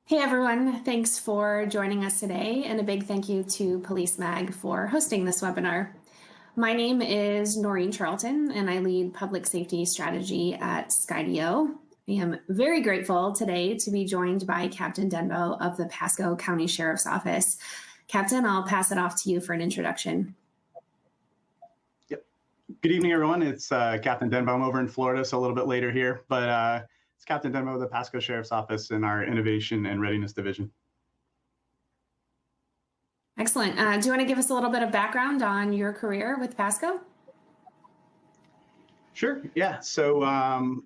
Hey everyone, thanks for joining us today, and a big thank you to Police Mag for hosting this webinar. My name is Noreen Charlton, and I lead public safety strategy at Skydio. I am very grateful today to be joined by Captain Denbo of the Pasco County Sheriff's Office. Captain, I'll pass it off to you for an introduction. Yep. Good evening, everyone. It's Captain Denbo. I'm over in Florida, so a little bit later here, but it's Captain Denbo of the Pasco Sheriff's Office in our Innovation and Readiness Division. Excellent. Do you want to give us a little bit of background on your career with Pasco? Sure. Yeah. So I've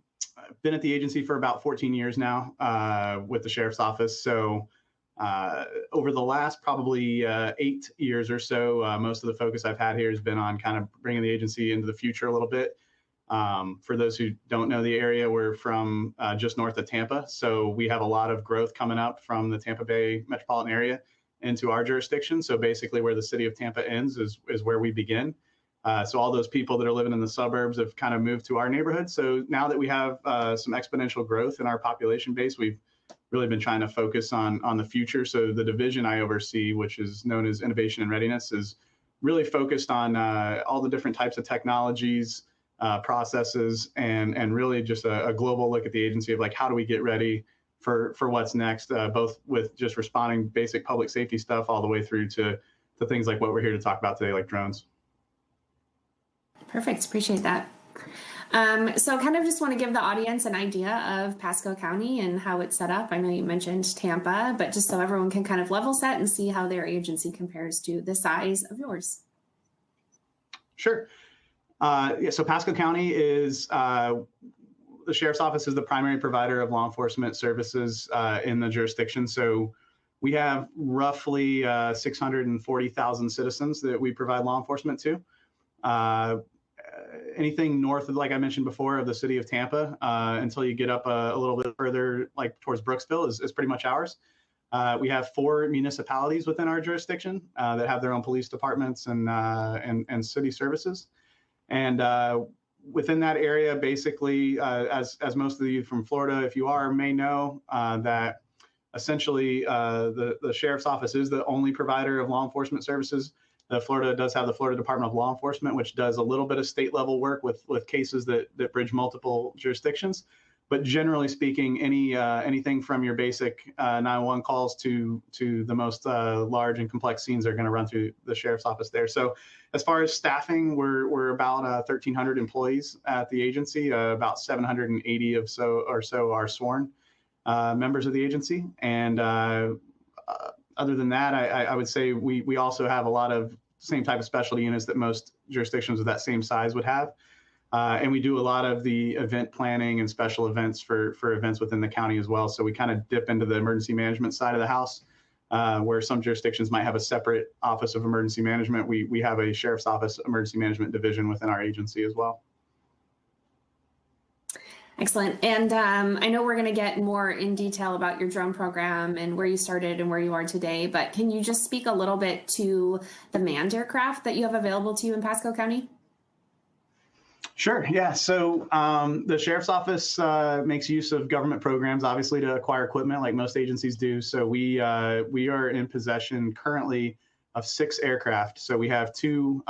been at the agency for about 14 years now with the Sheriff's Office. So over the last probably 8 years or so, most of the focus I've had here has been on kind of bringing the agency into the future a little bit. For those who don't know the area, we're from just north of Tampa. So we have a lot of growth coming up from the Tampa Bay metropolitan area into our jurisdiction. So basically where the city of Tampa ends is where we begin. So all those people that are living in the suburbs have kind of moved to our neighborhood. So now that we have some exponential growth in our population base, we've really been trying to focus on the future. So the division I oversee, which is known as Innovation and Readiness, is really focused on all the different types of technologies, processes, and really just a global look at the agency of like, how do we get ready for what's next, both with just responding basic public safety stuff all the way through to things like what we're here to talk about today, like drones. Perfect. Appreciate that. So kind of just want to give the audience an idea of Pasco County and how it's set up. I know you mentioned Tampa, but just so everyone can kind of level set and see how their agency compares to the size of yours. Sure. Yeah, so Pasco County is, the Sheriff's Office is the primary provider of law enforcement services in the jurisdiction. So we have roughly 640,000 citizens that we provide law enforcement to. Anything north of, like I mentioned before, of the city of Tampa, until you get up a little bit further, like towards Brooksville, is pretty much ours. We have 4 municipalities within our jurisdiction that have their own police departments and city services. And within that area, basically, as most of you from Florida, if you are, may know, that essentially the Sheriff's Office is the only provider of law enforcement services. Florida does have the Florida Department of Law Enforcement, which does a little bit of state level work with cases that bridge multiple jurisdictions. But generally speaking, anything from your basic 911 calls to the most large and complex scenes are going to run through the Sheriff's Office there. So as far as staffing, we're about 1,300 employees at the agency. About 780 or so are sworn members of the agency. And other than that, I would say we also have a lot of same type of specialty units that most jurisdictions of that same size would have. And we do a lot of the event planning and special events for events within the county as well. So we kind of dip into the emergency management side of the house, where some jurisdictions might have a separate office of emergency management. We have a Sheriff's Office emergency management division within our agency as well. Excellent. And I know we're going to get more in detail about your drone program and where you started and where you are today, but can you just speak a little bit to the manned aircraft that you have available to you in Pasco County? Sure. Yeah. So the Sheriff's Office makes use of government programs, obviously, to acquire equipment like most agencies do. So we are in possession currently of 6 aircraft. So we have 2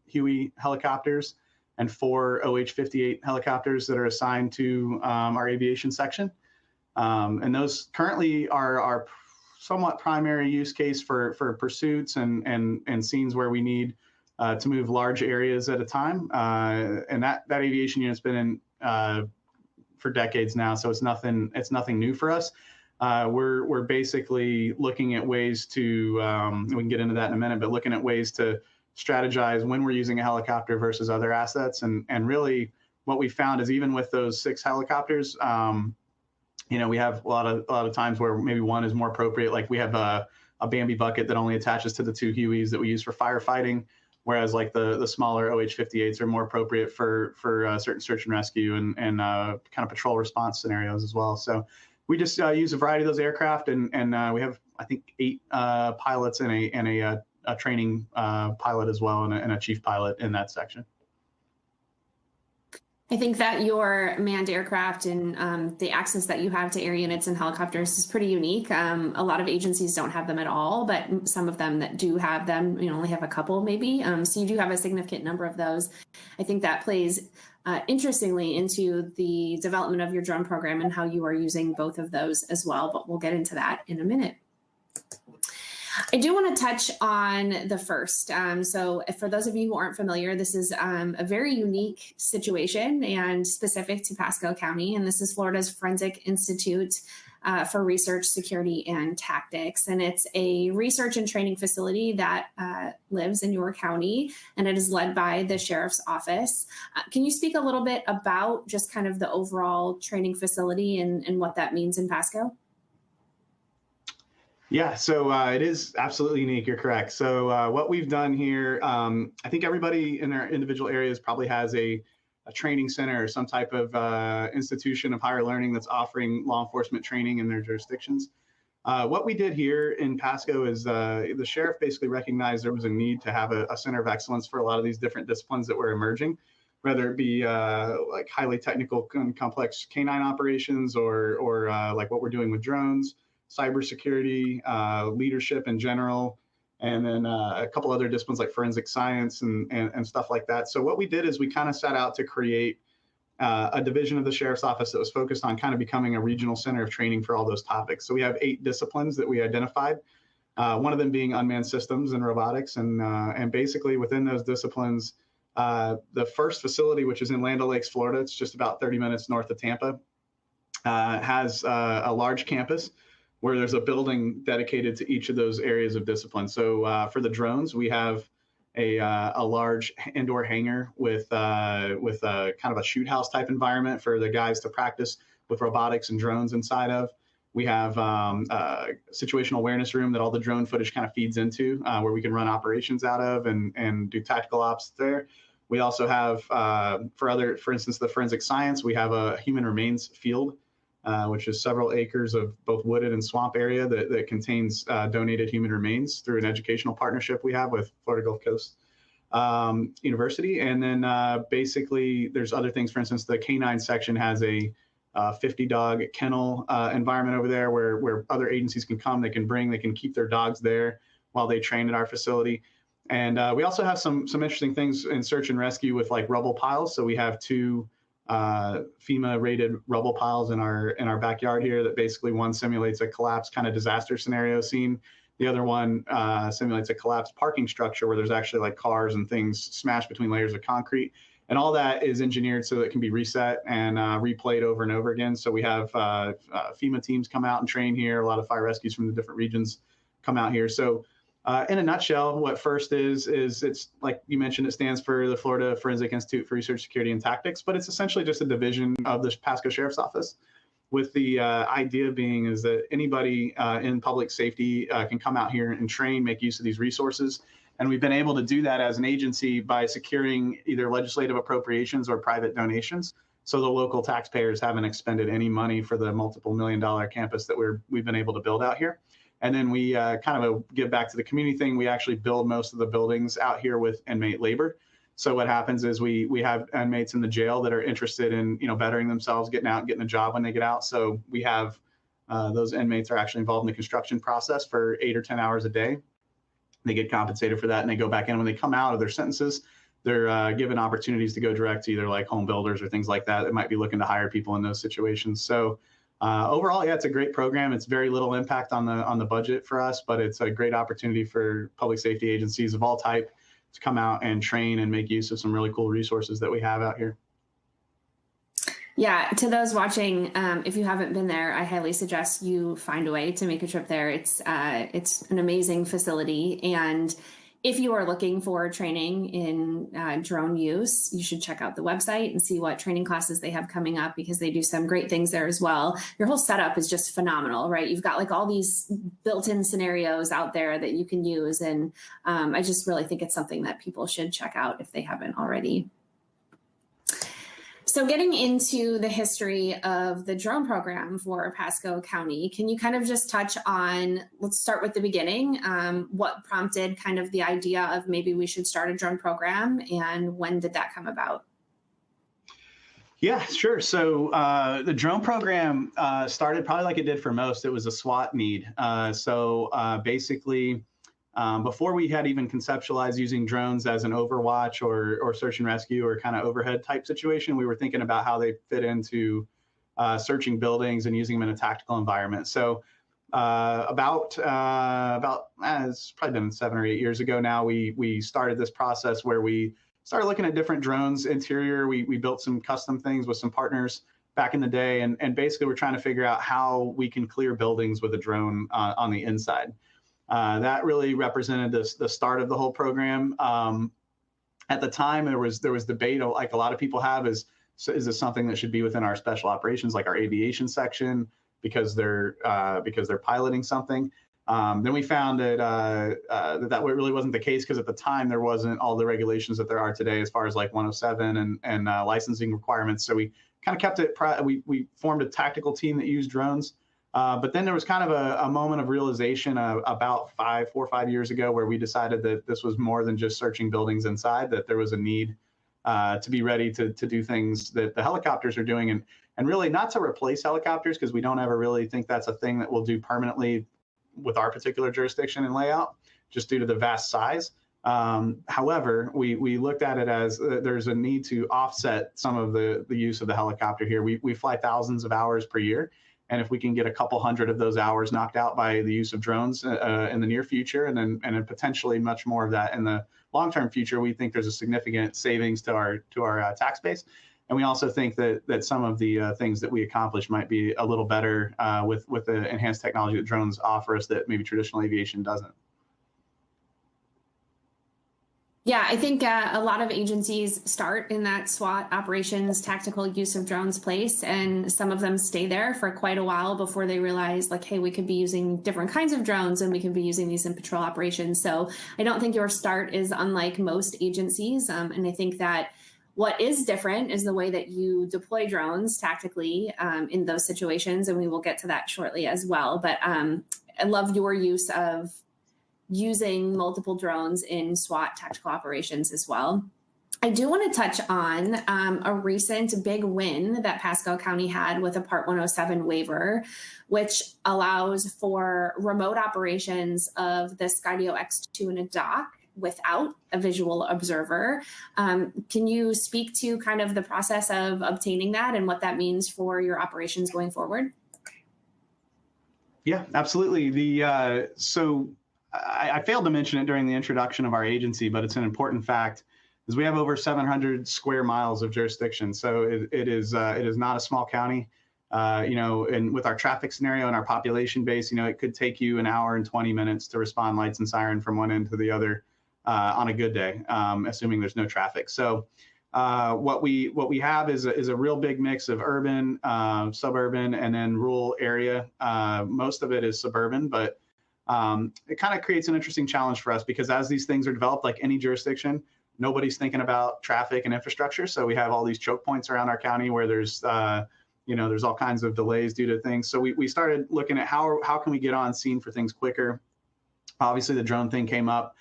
Huey helicopters and 4 OH-58 helicopters that are assigned to our aviation section. And those currently are our somewhat primary use case for pursuits and scenes where we need to move large areas at a time. And that aviation unit's been in for decades now, so it's nothing new for us. We're basically looking at ways to, we can get into that in a minute, but looking at ways to strategize when we're using a helicopter versus other assets. And really what we found is even with those 6 helicopters, we have a lot of times where maybe one is more appropriate. Like we have a Bambi bucket that only attaches to the 2 Hueys that we use for firefighting, whereas like the smaller OH-58s are more appropriate for certain search and rescue and kind of patrol response scenarios as well. So we just use a variety of those aircraft, and we have, I think, 8 pilots and a training pilot as well, and a chief pilot in that section. I think that your manned aircraft and the access that you have to air units and helicopters is pretty unique. A lot of agencies don't have them at all, but some of them that do have them, only have a couple maybe. So you do have a significant number of those. I think that plays interestingly into the development of your drone program and how you are using both of those as well, but we'll get into that in a minute. I do want to touch on the first. So for those of you who aren't familiar, this is a very unique situation and specific to Pasco County. And this is Florida's Forensic Institute for Research, Security, and Tactics. And it's a research and training facility that lives in your county, and it is led by the Sheriff's Office. Can you speak a little bit about just kind of the overall training facility and what that means in Pasco? Yeah, so it is absolutely unique. You're correct. So what we've done here, I think everybody in their individual areas probably has a training center or some type of institution of higher learning that's offering law enforcement training in their jurisdictions. What we did here in Pasco is the sheriff basically recognized there was a need to have a center of excellence for a lot of these different disciplines that were emerging, whether it be like highly technical and complex canine operations or like what we're doing with drones, cybersecurity, leadership in general, and then a couple other disciplines like forensic science and stuff like that. So what we did is we kind of set out to create a division of the Sheriff's Office that was focused on kind of becoming a regional center of training for all those topics. So we have 8 disciplines that we identified, one of them being unmanned systems and robotics. And basically within those disciplines, the first facility, which is in Land O'Lakes, Florida, it's just about 30 minutes north of Tampa, has a large campus where there's a building dedicated to each of those areas of discipline. So for the drones, we have a large indoor hangar with a kind of a shoot house type environment for the guys to practice with robotics and drones inside of. We have a situational awareness room that all the drone footage kind of feeds into, where we can run operations out of and do tactical ops there. We also have, for instance, the forensic science, we have a human remains field, which is several acres of both wooded and swamp area that contains donated human remains through an educational partnership we have with Florida Gulf Coast University. And then basically there's other things. For instance, the canine section has a 50-dog kennel environment over there where other agencies can come, they can keep their dogs there while they train at our facility. And we also have some interesting things in search and rescue with like rubble piles. So we have 2 FEMA rated rubble piles in our backyard here that basically one simulates a collapse kind of disaster scenario scene. The other one simulates a collapsed parking structure where there's actually like cars and things smashed between layers of concrete. And all that is engineered so that it can be reset and replayed over and over again. So we have FEMA teams come out and train here. A lot of fire rescues from the different regions come out here. So in a nutshell, what FIRST is it's like you mentioned, it stands for the Florida Forensic Institute for Research, Security, and Tactics, but it's essentially just a division of the Pasco Sheriff's Office, with the idea being is that anybody in public safety can come out here and train, make use of these resources. And we've been able to do that as an agency by securing either legislative appropriations or private donations. So the local taxpayers haven't expended any money for the multiple $million-dollar campus that we've been able to build out here. And then we kind of give back to the community thing. We actually build most of the buildings out here with inmate labor. So what happens is we have inmates in the jail that are interested in bettering themselves, getting out, getting a job when they get out. So we have those inmates are actually involved in the construction process for 8 or 10 hours a day. They get compensated for that, and they go back in. When they come out of their sentences, they're given opportunities to go direct to either like home builders or things like that that might be looking to hire people in those situations. So overall, yeah, it's a great program. It's very little impact on the budget for us, but it's a great opportunity for public safety agencies of all type to come out and train and make use of some really cool resources that we have out here. Yeah, to those watching, if you haven't been there, I highly suggest you find a way to make a trip there. It's an amazing facility, and if you are looking for training in drone use, you should check out the website and see what training classes they have coming up, because they do some great things there as well. Your whole setup is just phenomenal, right? You've got like all these built-in scenarios out there that you can use, and I just really think it's something that people should check out if they haven't already. So getting into the history of the drone program for Pasco County, can you kind of just touch on, let's start with the beginning, what prompted kind of the idea of maybe we should start a drone program, and when did that come about? Yeah, sure. So the drone program started probably like it did for most. It was a SWAT need. Basically, before we had even conceptualized using drones as an overwatch or search and rescue or kind of overhead type situation, we were thinking about how they fit into searching buildings and using them in a tactical environment. So it's probably been 7 or 8 years ago now. We started this process where we started looking at different drones interior. We built some custom things with some partners back in the day, and basically we're trying to figure out how we can clear buildings with a drone on the inside. That really represented the start of the whole program. At the time, there was debate, like a lot of people have, is this something that should be within our special operations, like our aviation section, because they're piloting something. Then we found that really wasn't the case, because at the time there wasn't all the regulations that there are today as far as like 107 and licensing requirements. So we kind of kept it. We formed a tactical team that used drones. But then there was kind of a moment of realization about 4 or 5 years ago, where we decided that this was more than just searching buildings inside, that there was a need to be ready to do things that the helicopters are doing, and really not to replace helicopters, because we don't ever really think that's a thing that we'll do permanently with our particular jurisdiction and layout, just due to the vast size. However, we looked at it as there's a need to offset some of the use of the helicopter here. We fly thousands of hours per year. And if we can get a couple hundred of those hours knocked out by the use of drones in the near future, and then potentially much more of that in the long-term future, we think there's a significant savings to our tax base. And we also think that some of the things that we accomplish might be a little better with the enhanced technology that drones offer us that maybe traditional aviation doesn't. Yeah, I think a lot of agencies start in that SWAT operations tactical use of drones place, and some of them stay there for quite a while before they realize, like, hey, we could be using different kinds of drones and we could be using these in patrol operations. So I don't think your start is unlike most agencies. And I think that what is different is the way that you deploy drones tactically in those situations. And we will get to that shortly as well. But I love your use of using multiple drones in SWAT tactical operations as well. I do want to touch on a recent big win that Pasco County had with a Part 107 waiver, which allows for remote operations of the Skydio X2 in a dock without a visual observer. Can you speak to kind of the process of obtaining that and what that means for your operations going forward? Yeah, absolutely. I failed to mention it during the introduction of our agency, but it's an important fact, is we have over 700 square miles of jurisdiction. So it is not a small county, and with our traffic scenario and our population base, it could take you an hour and 20 minutes to respond lights and siren from one end to the other on a good day, assuming there's no traffic. So what we have is a real big mix of urban, suburban, and then rural area. Most of it is suburban, but it kind of creates an interesting challenge for us, because as these things are developed, like any jurisdiction, nobody's thinking about traffic and infrastructure. So we have all these choke points around our county where there's all kinds of delays due to things. So we started looking at how can we get on scene for things quicker. Obviously, the drone thing came up,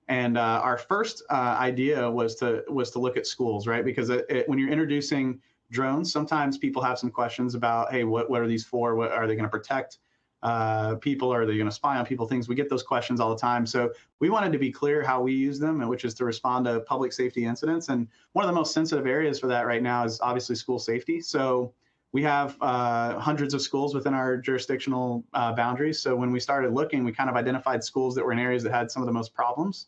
and our first idea was to look at schools, right? Because when you're introducing drones, sometimes people have some questions about, hey, what are these for? What are they going to protect? People, are they going to spy on people, things? We get those questions all the time. So we wanted to be clear how we use them, and which is to respond to public safety incidents. And one of the most sensitive areas for that right now is obviously school safety. So we have hundreds of schools within our jurisdictional boundaries. So when we started looking, we kind of identified schools that were in areas that had some of the most problems.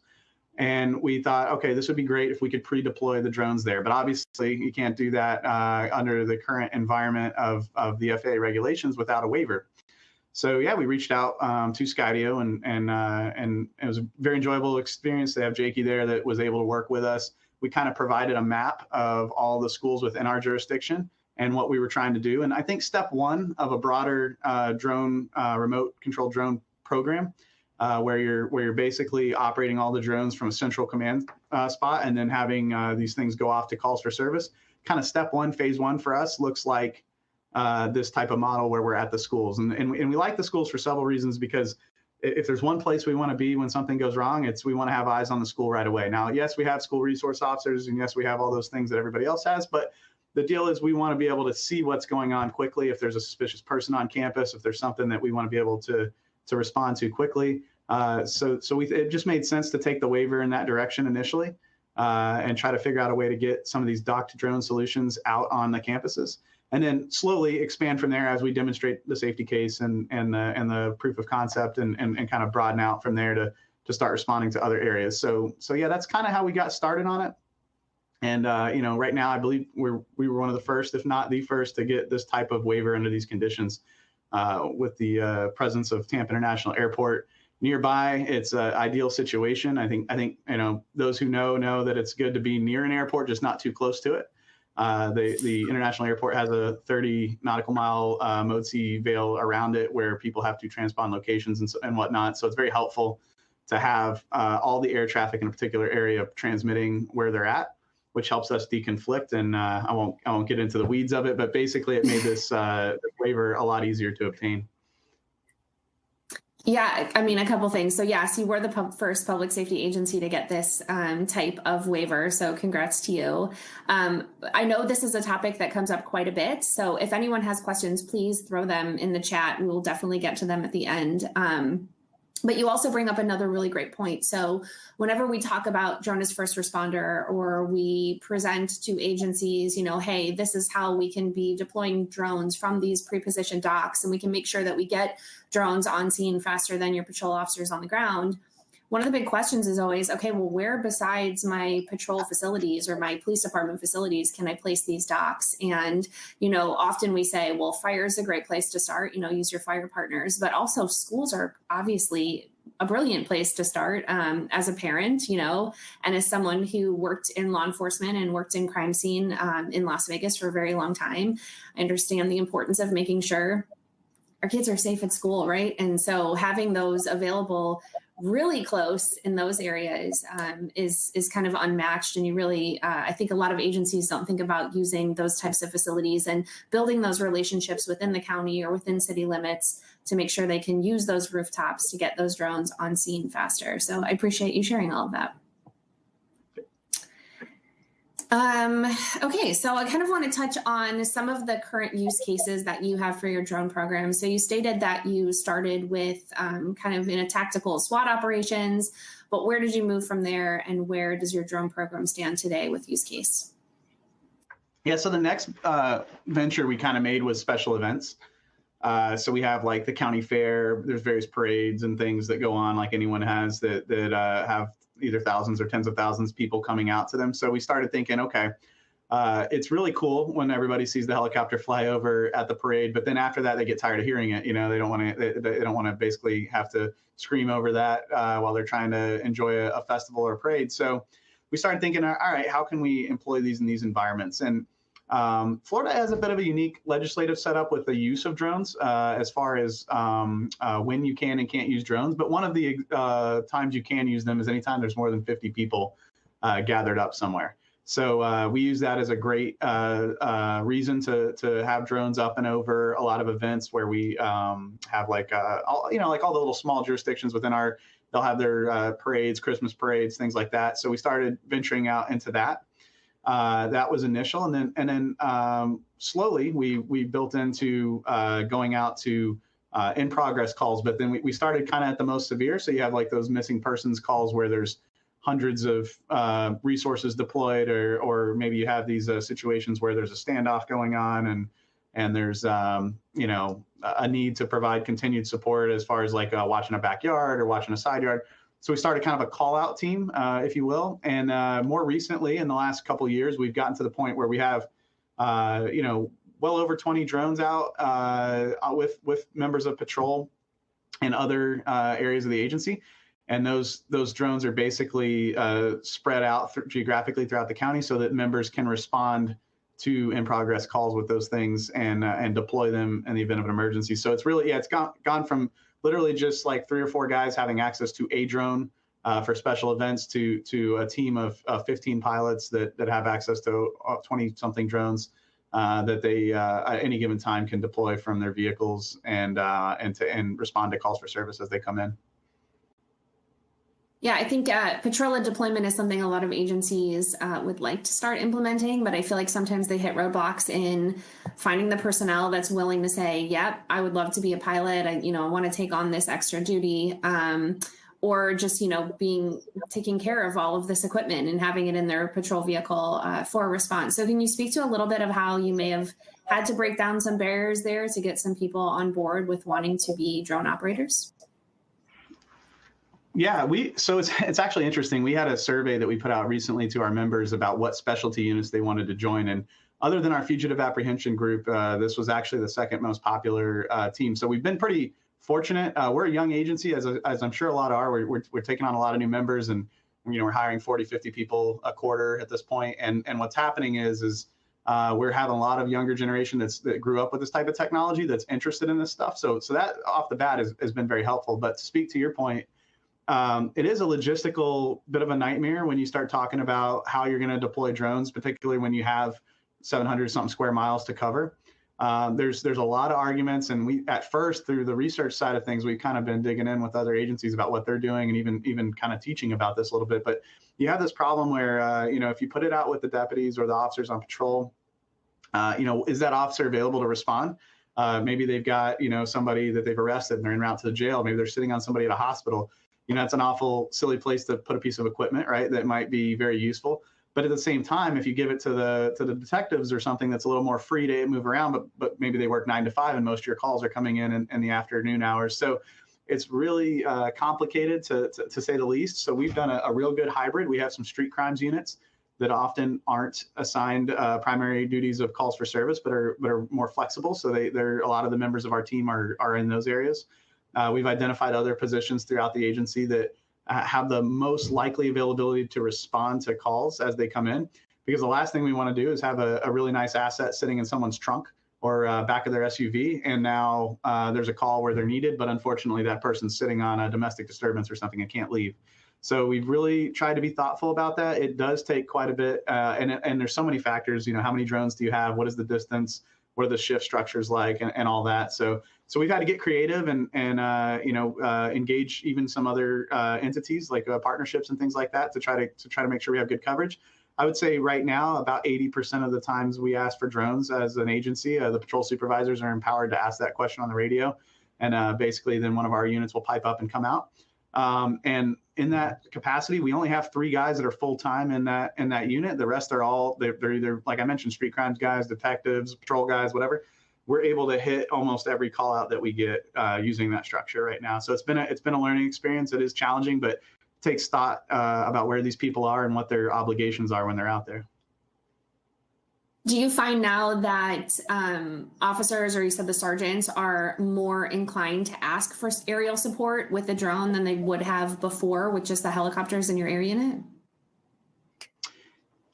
And we thought, okay, this would be great if we could pre-deploy the drones there. But obviously, you can't do that under the current environment of the FAA regulations without a waiver. So yeah, we reached out to Skydio, and it was a very enjoyable experience. They have Jakey there that was able to work with us. We kind of provided a map of all the schools within our jurisdiction and what we were trying to do. And I think step one of a broader remote controlled drone program, where you're basically operating all the drones from a central command spot, and then having these things go off to calls for service. Kind of step one, phase one for us looks like this type of model where we're at the schools. And we like the schools for several reasons, because if there's one place we want to be when something goes wrong, we want to have eyes on the school right away. Now, yes, we have school resource officers, and yes, we have all those things that everybody else has, but the deal is we want to be able to see what's going on quickly. If there's a suspicious person on campus, if there's something that we want to be able to respond to quickly. It just made sense to take the waiver in that direction initially and try to figure out a way to get some of these docked drone solutions out on the campuses, and then slowly expand from there as we demonstrate the safety case and the proof of concept and kind of broaden out from there to start responding to other areas. So yeah, that's kind of how we got started on it. And right now I believe we were one of the first, if not the first, to get this type of waiver under these conditions with the presence of Tampa International Airport nearby. It's an ideal situation. I think those who know that it's good to be near an airport, just not too close to it. The International Airport has a 30 nautical mile Mode C veil around it where people have to transpond locations and whatnot. So it's very helpful to have all the air traffic in a particular area transmitting where they're at, which helps us deconflict. And I won't get into the weeds of it, but basically it made this waiver a lot easier to obtain. Yeah, I mean, a couple things. So yes, you were the first public safety agency to get this type of waiver. So congrats to you. I know this is a topic that comes up quite a bit. So if anyone has questions, please throw them in the chat. We will definitely get to them at the end. But you also bring up another really great point. So whenever we talk about drone as first responder, or we present to agencies, hey, this is how we can be deploying drones from these pre-positioned docks, and we can make sure that we get drones on scene faster than your patrol officers on the ground. One of the big questions is always, okay, well, where besides my patrol facilities or my police department facilities can I place these docks? And, often we say, well, fire is a great place to start, use your fire partners, but also schools are obviously a brilliant place to start as a parent, and as someone who worked in law enforcement and worked in crime scene in Las Vegas for a very long time. I understand the importance of making sure our kids are safe at school, right? And so having those available really close in those areas is kind of unmatched. And you really, I think a lot of agencies don't think about using those types of facilities and building those relationships within the county or within city limits to make sure they can use those rooftops to get those drones on scene faster. So I appreciate you sharing all of that. Okay, so I kind of want to touch on some of the current use cases that you have for your drone program. So you stated that you started with kind of in a tactical SWAT operations, but where did you move from there, and where does your drone program stand today with use case? Yeah, so the next venture we kind of made was special events. So we have like the county fair, there's various parades and things that go on like anyone has that have either thousands or tens of thousands of people coming out to them. So we started thinking, okay, it's really cool when everybody sees the helicopter fly over at the parade, but then after that, they get tired of hearing it. They don't want to, they don't want to basically have to scream over that while they're trying to enjoy a festival or a parade. So we started thinking, all right, how can we employ these in these environments? And Florida has a bit of a unique legislative setup with the use of drones as far as when you can and can't use drones. But one of the times you can use them is anytime there's more than 50 people gathered up somewhere. So we use that as a great reason to have drones up and over a lot of events where we have like all the little small jurisdictions within they'll have their parades, Christmas parades, things like that. So we started venturing out into that. That was initial, and then slowly we built into going out to in progress calls. But then we started kind of at the most severe. So you have like those missing persons calls where there's hundreds of resources deployed, or maybe you have these situations where there's a standoff going on, and there's a need to provide continued support as far as like watching a backyard or watching a side yard. So we started kind of a call out team, if you will. And more recently, in the last couple of years, we've gotten to the point where we have, well over 20 drones out with members of patrol and other areas of the agency. And those drones are basically spread out geographically throughout the county so that members can respond to in progress calls with those things and deploy them in the event of an emergency. So it's really, it's gone from literally just like 3 or 4 guys having access to a drone for special events to a team of 15 pilots that have access to 20 something drones that they at any given time can deploy from their vehicles and respond to calls for service as they come in. Yeah, I think patroller deployment is something a lot of agencies would like to start implementing, but I feel like sometimes they hit roadblocks in finding the personnel that's willing to say, "Yep, I would love to be a pilot. I want to take on this extra duty," or just being taking care of all of this equipment and having it in their patrol vehicle for a response. So, can you speak to a little bit of how you may have had to break down some barriers there to get some people on board with wanting to be drone operators? Yeah, so it's actually interesting. We had a survey that we put out recently to our members about what specialty units they wanted to join, and other than our fugitive apprehension group, this was actually the second most popular team. So we've been pretty fortunate. We're a young agency, as I'm sure a lot are. We're taking on a lot of new members, and we're hiring 40, 50 people a quarter at this point. And what's happening is we're having a lot of younger generation that grew up with this type of technology that's interested in this stuff. So that off the bat has been very helpful. But to speak to your point, it is a logistical bit of a nightmare when you start talking about how you're going to deploy drones, particularly when you have 700 something square miles to cover. There's a lot of arguments, and we at first through the research side of things, we've kind of been digging in with other agencies about what they're doing, and even kind of teaching about this a little bit. But you have this problem where if you put it out with the deputies or the officers on patrol, is that officer available to respond? Maybe they've got somebody that they've arrested and they're en route to the jail. Maybe they're sitting on somebody at a hospital. It's an awful silly place to put a piece of equipment, right? That might be very useful. But at the same time, if you give it to the detectives or something that's a little more free to move around, but maybe they work 9 to 5 and most of your calls are coming in the afternoon hours. So it's really complicated to say the least. So we've done a real good hybrid. We have some street crimes units that often aren't assigned primary duties of calls for service, but are more flexible. So they're a lot of the members of our team are in those areas. We've identified other positions throughout the agency that have the most likely availability to respond to calls as they come in. Because the last thing we want to do is have a really nice asset sitting in someone's trunk or back of their SUV, and now there's a call where they're needed, but unfortunately that person's sitting on a domestic disturbance or something and can't leave. So we've really tried to be thoughtful about that. It does take quite a bit, and there's so many factors. How many drones do you have? What is the distance? What are the shift structures like, and all that. So we've had to get creative and engage even some other entities like partnerships and things like that to try to make sure we have good coverage. I would say right now about 80% of the times we ask for drones as an agency, the patrol supervisors are empowered to ask that question on the radio, and basically then one of our units will pipe up and come out. And in that capacity, we only have 3 guys that are full time in that unit. The rest are they're either, like I mentioned, street crimes guys, detectives, patrol guys, whatever. We're able to hit almost every call out that we get using that structure right now. So it's been a learning experience. It is challenging, but it takes thought about where these people are and what their obligations are when they're out there. Do you find now that officers, or you said the sergeants, are more inclined to ask for aerial support with the drone than they would have before with just the helicopters in your air unit?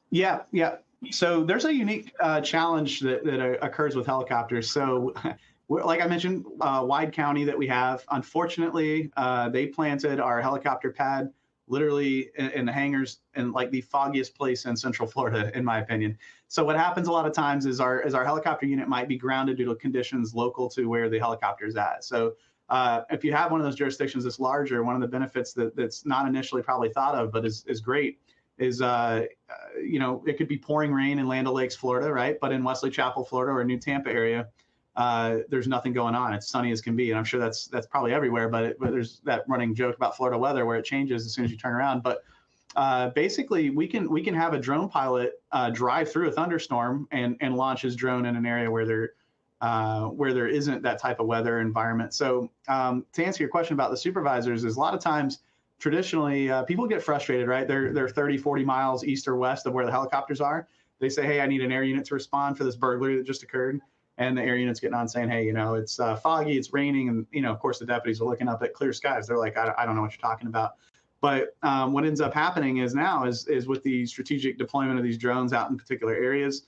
Yeah. So there's a unique challenge that occurs with helicopters. So like I mentioned, wide county that we have, unfortunately, they planted our helicopter pad literally in the hangars in like the foggiest place in Central Florida, in my opinion. So what happens a lot of times is our helicopter unit might be grounded due to conditions local to where the helicopter is at. So if you have one of those jurisdictions that's larger, one of the benefits that's not initially probably thought of, but is great, is it could be pouring rain in Land O'Lakes, Florida, right? But in Wesley Chapel, Florida, or New Tampa area, there's nothing going on. It's sunny as can be, and I'm sure that's probably everywhere. But there's that running joke about Florida weather where it changes as soon as you turn around. But basically, we can have a drone pilot drive through a thunderstorm and launch his drone in an area where there isn't that type of weather environment. So to answer your question about the supervisors, is a lot of times traditionally people get frustrated, right? They're 30, 40 miles east or west of where the helicopters are. They say, hey, I need an air unit to respond for this burglary that just occurred. And the air unit's getting on saying, hey, it's foggy, it's raining. And, of course, the deputies are looking up at clear skies. They're like, I don't know what you're talking about. But what ends up happening is with the strategic deployment of these drones out in particular areas,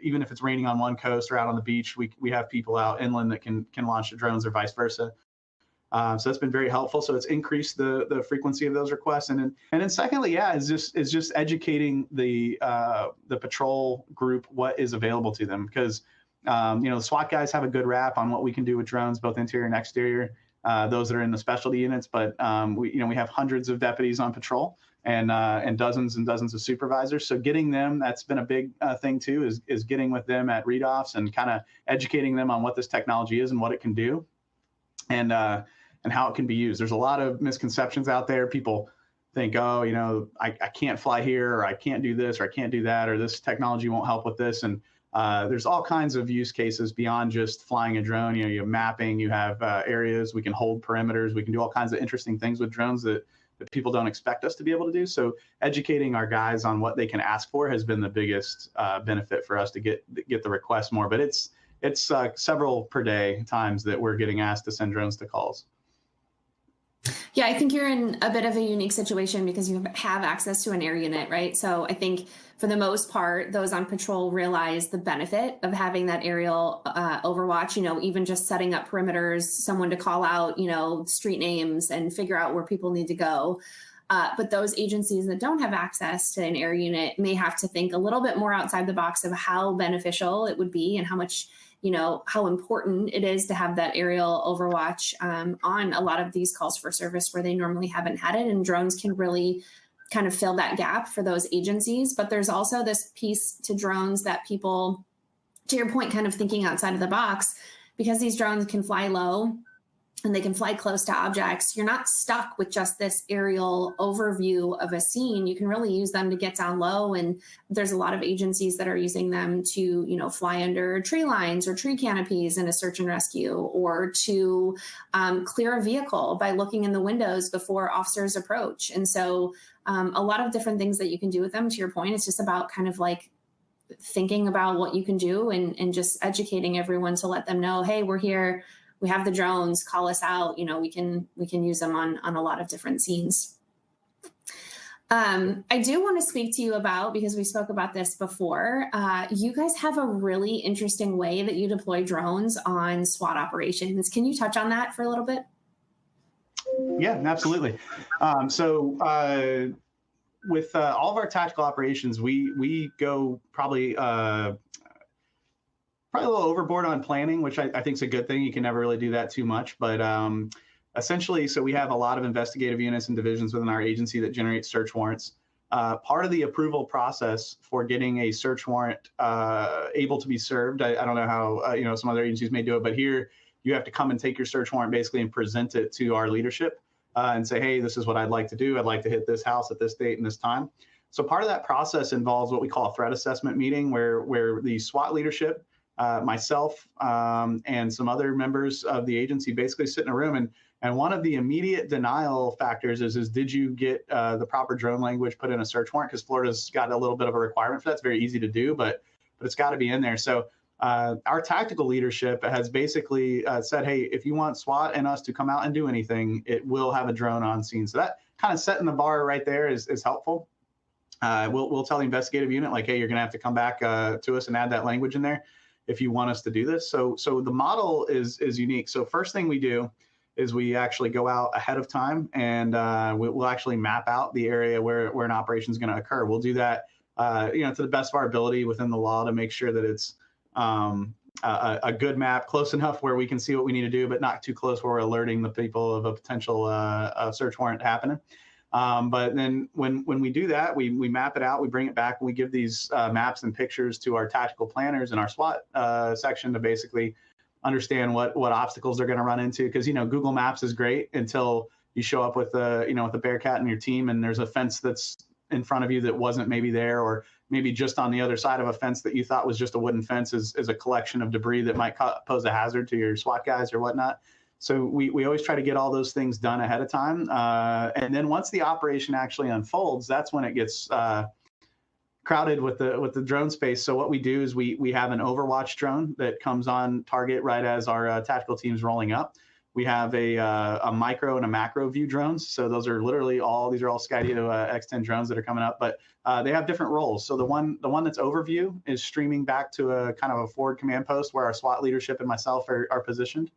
even if it's raining on one coast or out on the beach, we have people out inland that can launch the drones or vice versa. So that's been very helpful. So it's increased the frequency of those requests, and then secondly, is just educating the patrol group what is available to them, because the SWAT guys have a good rap on what we can do with drones, both interior and exterior. those that are in the specialty units. But we have hundreds of deputies on patrol and dozens of supervisors. So getting them, that's been a big thing too, is getting with them at read-offs and kind of educating them on what this technology is and what it can do, and how it can be used. There's a lot of misconceptions out there. People think, oh, I can't fly here, or I can't do this, or I can't do that, or this technology won't help with this. And there's all kinds of use cases beyond just flying a drone. You have mapping, you have areas, we can hold perimeters, we can do all kinds of interesting things with drones that people don't expect us to be able to do. So educating our guys on what they can ask for has been the biggest benefit for us to get the request more. But it's several per day times that we're getting asked to send drones to calls. Yeah, I think you're in a bit of a unique situation because you have access to an air unit, right? So I think for the most part, those on patrol realize the benefit of having that aerial overwatch, even just setting up perimeters, someone to call out, street names and figure out where people need to go. But those agencies that don't have access to an air unit may have to think a little bit more outside the box of how beneficial it would be and how much, how important it is to have that aerial overwatch on a lot of these calls for service where they normally haven't had it. And drones can really kind of fill that gap for those agencies. But there's also this piece to drones that people, to your point, kind of thinking outside of the box, because these drones can fly low and they can fly close to objects. You're not stuck with just this aerial overview of a scene. You can really use them to get down low. And there's a lot of agencies that are using them to, fly under tree lines or tree canopies in a search and rescue, or to clear a vehicle by looking in the windows before officers approach. And so a lot of different things that you can do with them. To your point, it's just about kind of like thinking about what you can do and just educating everyone to let them know, hey, we're here. We have the drones, call us out. We can use them on a lot of different scenes. I do want to speak to you about, because we spoke about this before, you guys have a really interesting way that you deploy drones on SWAT operations. Can you touch on that for a little bit? Yeah, absolutely. So with all of our tactical operations, we go probably a little overboard on planning, which I think is a good thing. You can never really do that too much. But essentially, so we have a lot of investigative units and divisions within our agency that generate search warrants. Part of the approval process for getting a search warrant able to be served, I don't know how some other agencies may do it, but here you have to come and take your search warrant basically and present it to our leadership and say, hey, this is what I'd like to do. I'd like to hit this house at this date and this time. So part of that process involves what we call a threat assessment meeting, where the SWAT leadership, myself, and some other members of the agency basically sit in a room. And one of the immediate denial factors is did you get the proper drone language put in a search warrant? Because Florida's got a little bit of a requirement for that. It's very easy to do, but it's got to be in there. So our tactical leadership has basically said, hey, if you want SWAT and us to come out and do anything, it will have a drone on scene. So that kind of setting the bar right there is helpful. We'll tell the investigative unit, like, hey, you're going to have to come back to us and add that language in there if you want us to do this. So the model is unique. So first thing we do is we actually go out ahead of time and we'll actually map out the area where an operation is going to occur. We'll do that, to the best of our ability within the law to make sure that it's a good map, close enough where we can see what we need to do, but not too close where we're alerting the people of a potential search warrant happening. But then when we do that, we map it out, we bring it back, and we give these maps and pictures to our tactical planners in our SWAT section to basically understand what obstacles they're going to run into. Because Google Maps is great until you show up with with the Bearcat and your team, and there's a fence that's in front of you that wasn't maybe there, or maybe just on the other side of a fence that you thought was just a wooden fence is a collection of debris that might pose a hazard to your SWAT guys or whatnot. So we always try to get all those things done ahead of time. And then once the operation actually unfolds, that's when it gets crowded with the drone space. So what we do is we have an Overwatch drone that comes on target right as our tactical team's rolling up. We have a micro and a macro view drones. So those are literally these are all Skydio X10 drones that are coming up, but they have different roles. So the one that's overview is streaming back to a kind of a forward command post where our SWAT leadership and myself are positioned.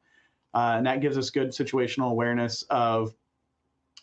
And that gives us good situational awareness of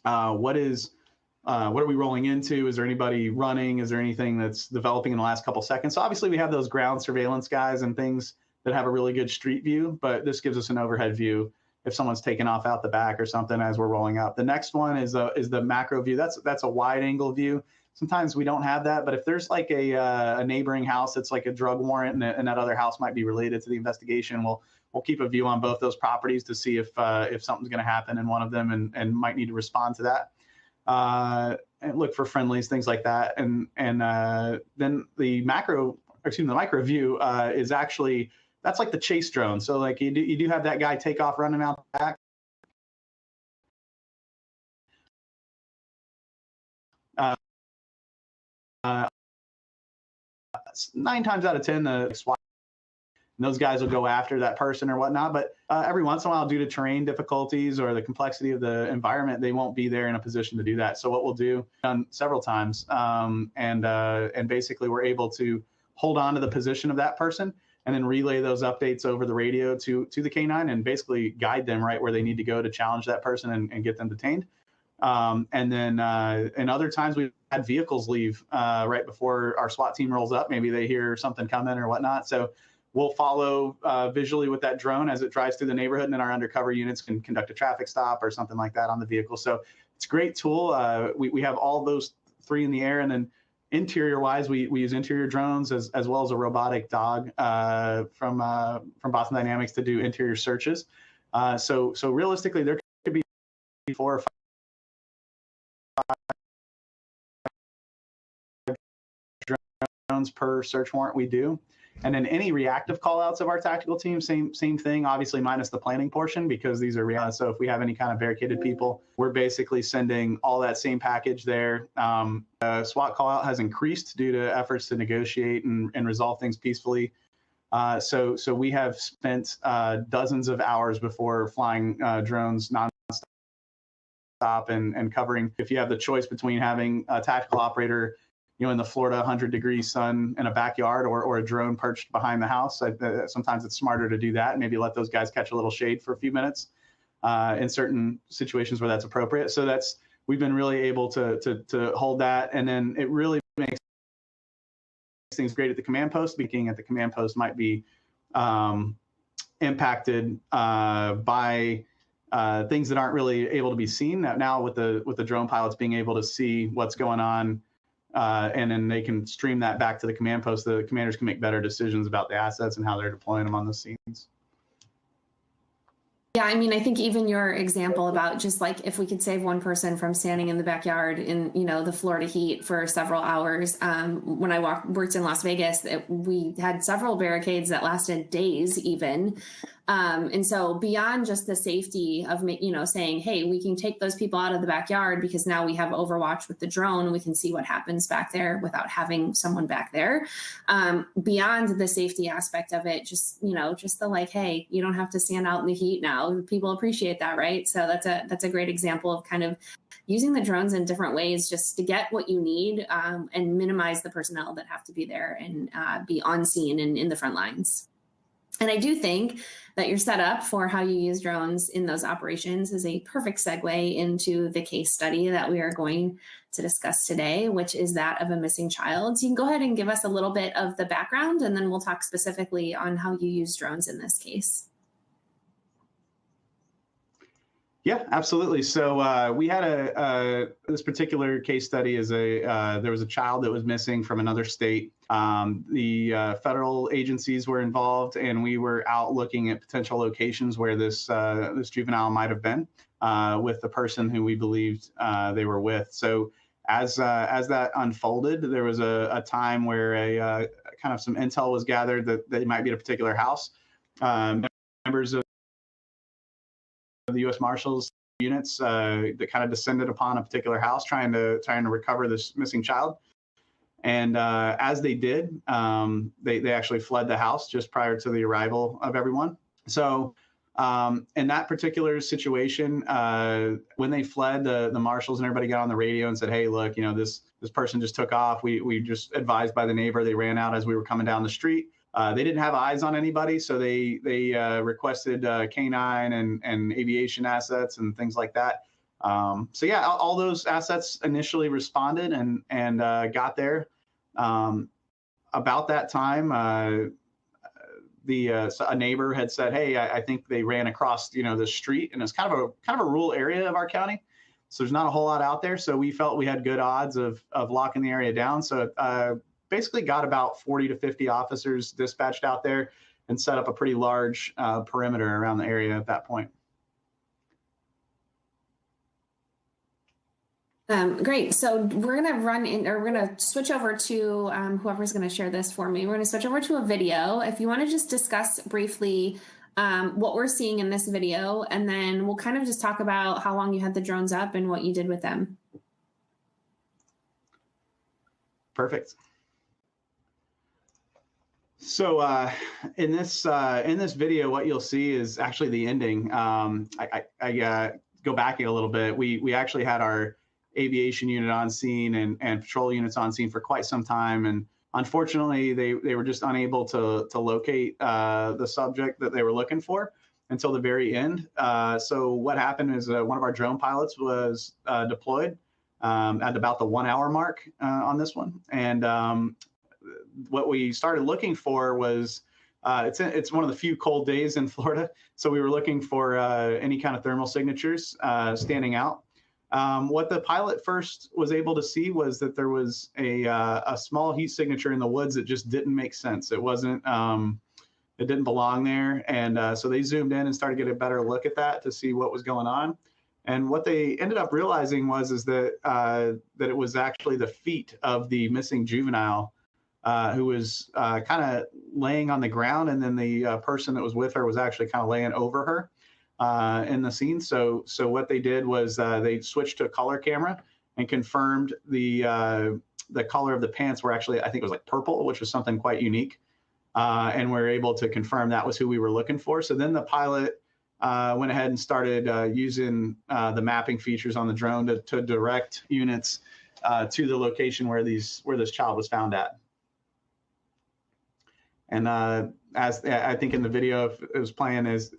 what are we rolling into? Is there anybody running? Is there anything that's developing in the last couple seconds? So obviously we have those ground surveillance guys and things that have a really good street view, but this gives us an overhead view if someone's taken off out the back or something as we're rolling up. The next one is the macro view. That's a wide angle view. Sometimes we don't have that, but if there's like a neighboring house that's like a drug warrant and that other house might be related to the investigation, we'll keep a view on both those properties to see if something's going to happen in one of them and might need to respond to that. And look for friendlies, things like that. And then the micro view is actually, that's like the chase drone. So like you do have that guy take off running out the back. Uh, 9 times out of 10, the SWAT, and those guys will go after that person or whatnot. But every once in a while, due to terrain difficulties or the complexity of the environment, they won't be there in a position to do that. So what we'll do several times, and basically we're able to hold on to the position of that person and then relay those updates over the radio to the K9 and basically guide them right where they need to go to challenge that person and get them detained. And then in other times we've had vehicles leave right before our SWAT team rolls up. Maybe they hear something coming or whatnot. So we'll follow visually with that drone as it drives through the neighborhood, and then our undercover units can conduct a traffic stop or something like that on the vehicle. So it's a great tool. We have all those 3 in the air, and then interior-wise, we use interior drones as well as a robotic dog from Boston Dynamics to do interior searches. So realistically, there could be 4 or 5 drones per search warrant we do. And then any reactive callouts of our tactical team, same thing, obviously minus the planning portion because these are so if we have any kind of barricaded people, we're basically sending all that same package there. SWAT callout has increased due to efforts to negotiate and resolve things peacefully. So we have spent dozens of hours before flying drones nonstop and covering. If you have the choice between having a tactical operator in the Florida 100-degree sun in a backyard or a drone perched behind the house. Sometimes it's smarter to do that and maybe let those guys catch a little shade for a few minutes in certain situations where that's appropriate. So we've been really able to hold that. And then it really makes things great at the command post. Speaking at the command post might be impacted by things that aren't really able to be seen. Now with the drone pilots being able to see what's going on, and then they can stream that back to the command post. The commanders can make better decisions about the assets and how they're deploying them on the scenes. Yeah, I mean, I think even your example about just like if we could save one person from standing in the backyard in, the Florida heat for several hours. When I worked in Las Vegas, we had several barricades that lasted days even. And so beyond just the safety of, saying, hey, we can take those people out of the backyard because now we have overwatch with the drone and we can see what happens back there without having someone back there. Beyond the safety aspect of it, just the like, hey, you don't have to stand out in the heat now. People appreciate that, right? So that's a great example of kind of using the drones in different ways just to get what you need and minimize the personnel that have to be there and be on scene and in the front lines. And I do think that your setup for how you use drones in those operations is a perfect segue into the case study that we are going to discuss today, which is that of a missing child. So you can go ahead and give us a little bit of the background, and then we'll talk specifically on how you use drones in this case. Yeah, absolutely. So we had this particular case study is there was a child that was missing from another state. The federal agencies were involved, and we were out looking at potential locations where this juvenile might have been with the person who we believed they were with. So as that unfolded, there was a time where kind of some intel was gathered that they might be at a particular house. Members of the U.S. Marshals units that kind of descended upon a particular house trying to recover this missing child. And as they did, they actually fled the house just prior to the arrival of everyone. So in that particular situation, when they fled, the marshals and everybody got on the radio and said, hey, look, this person just took off. We just advised by the neighbor. They ran out as we were coming down the street. They didn't have eyes on anybody, so they requested K9 and aviation assets and things like that. So yeah, all those assets initially responded and got there. About that time, a neighbor had said, hey, I think they ran across, the street, and it's kind of a rural area of our county. So there's not a whole lot out there. So we felt we had good odds of locking the area down. So basically got about 40 to 50 officers dispatched out there and set up a pretty large perimeter around the area at that point. Great. So we're going to we're going to switch over to whoever's going to share this for me. We're going to switch over to a video. If you want to just discuss briefly what we're seeing in this video, and then we'll kind of just talk about how long you had the drones up and what you did with them. Perfect. So in this video, what you'll see is actually the ending. I go back a little bit. We actually had our aviation unit on scene and patrol units on scene for quite some time, and unfortunately they were just unable to locate the subject that they were looking for until the very end. So what happened is one of our drone pilots was deployed at about the 1 hour mark on this one, and what we started looking for was it's one of the few cold days in Florida, so we were looking for any kind of thermal signatures standing out. What the pilot first was able to see was that there was a small heat signature in the woods that just didn't make sense. It wasn't, it didn't belong there. And so they zoomed in and started to get a better look at that to see what was going on. And what they ended up realizing was that it was actually the feet of the missing juvenile who was kind of laying on the ground. And then the person that was with her was actually kind of laying over her in the scene. So what they did was they switched to a color camera and confirmed the color of the pants were actually, I think it was like purple, which was something quite unique. And we were able to confirm that was who we were looking for. So then the pilot went ahead and started using the mapping features on the drone to direct units to the location where this child was found at. And as I think in the video it was playing is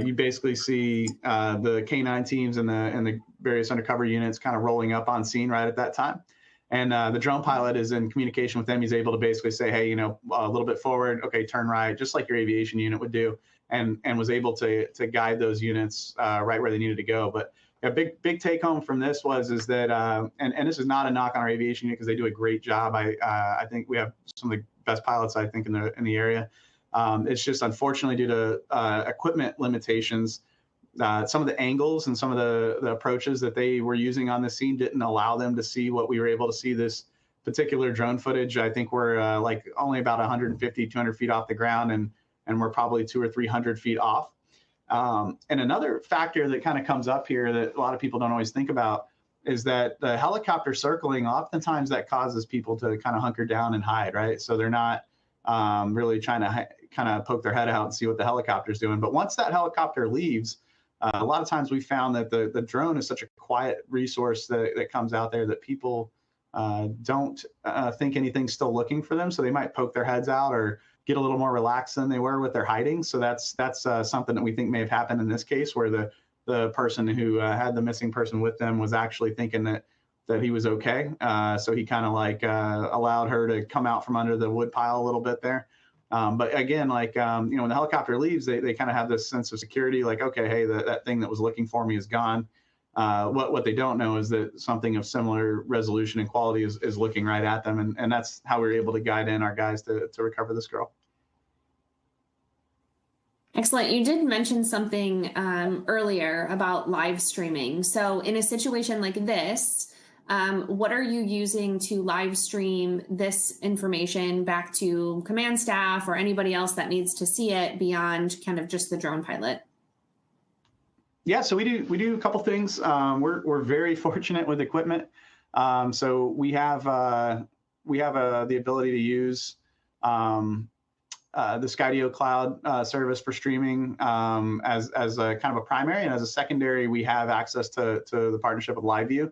you basically see the K9 teams and the various undercover units kind of rolling up on scene right at that time. And the drone pilot is in communication with them. He's able to basically say, hey, a little bit forward, okay, turn right, just like your aviation unit would do, and was able to guide those units right where they needed to go. But a big take home from this is that, and this is not a knock on our aviation unit because they do a great job. I think we have some of the best pilots, I think, in the area. It's just unfortunately due to equipment limitations, some of the angles and some of the approaches that they were using on the scene didn't allow them to see what we were able to see this particular drone footage. I think we're like only about 150, 200 feet off the ground, and we're probably 200 or 300 feet off. And another factor that kind of comes up here that a lot of people don't always think about is that the helicopter circling, oftentimes that causes people to kind of hunker down and hide, right? So they're not really trying to kind of poke their head out and see what the helicopter's doing. But once that helicopter leaves, a lot of times we found that the drone is such a quiet resource that comes out there that people don't think anything's still looking for them. So they might poke their heads out or get a little more relaxed than they were with their hiding. So that's something that we think may have happened in this case, where the person who had the missing person with them was actually thinking that he was okay. So he kind of allowed her to come out from under the wood pile a little bit there. But again, when the helicopter leaves, they kind of have this sense of security, like, okay, hey, that thing that was looking for me is gone. What they don't know is that something of similar resolution and quality is looking right at them. And that's how we were able to guide in our guys to recover this girl. Excellent. You did mention something earlier about live streaming. So in a situation like this, what are you using to live stream this information back to command staff or anybody else that needs to see it beyond kind of just the drone pilot? Yeah, so we do a couple things. We're very fortunate with equipment. So we have the ability to use the Skydio Cloud service for streaming as a kind of a primary, and as a secondary, we have access to the partnership with LiveView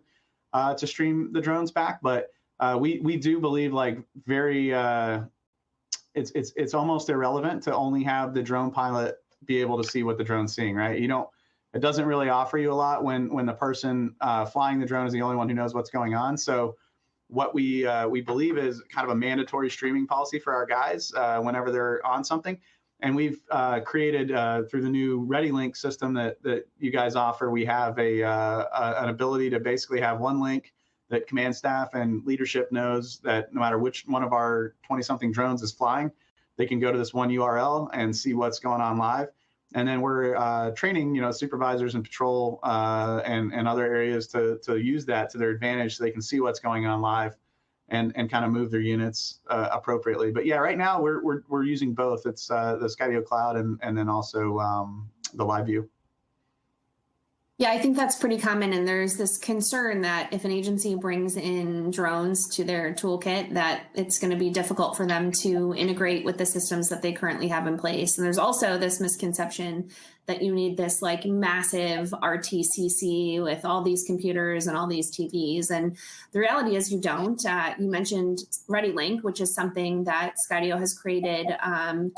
to stream the drones back. But we do believe it's almost irrelevant to only have the drone pilot be able to see what the drone's seeing, right? It doesn't really offer you a lot when the person flying the drone is the only one who knows what's going on. So what we believe is kind of a mandatory streaming policy for our guys whenever they're on something. And we've created through the new ReadyLink system that you guys offer. We have an ability to basically have one link that command staff and leadership knows that no matter which one of our 20-something drones is flying, they can go to this one URL and see what's going on live. And then we're training, supervisors and patrol and other areas to use that to their advantage so they can see what's going on live and kind of move their units appropriately. But yeah, right now we're using both. It's the Skydio Cloud and then also the live view. Yeah, I think that's pretty common. And there's this concern that if an agency brings in drones to their toolkit, that it's going to be difficult for them to integrate with the systems that they currently have in place. And there's also this misconception that you need this like massive RTCC with all these computers and all these TVs. And the reality is you don't. You mentioned ReadyLink, which is something that Skydio has created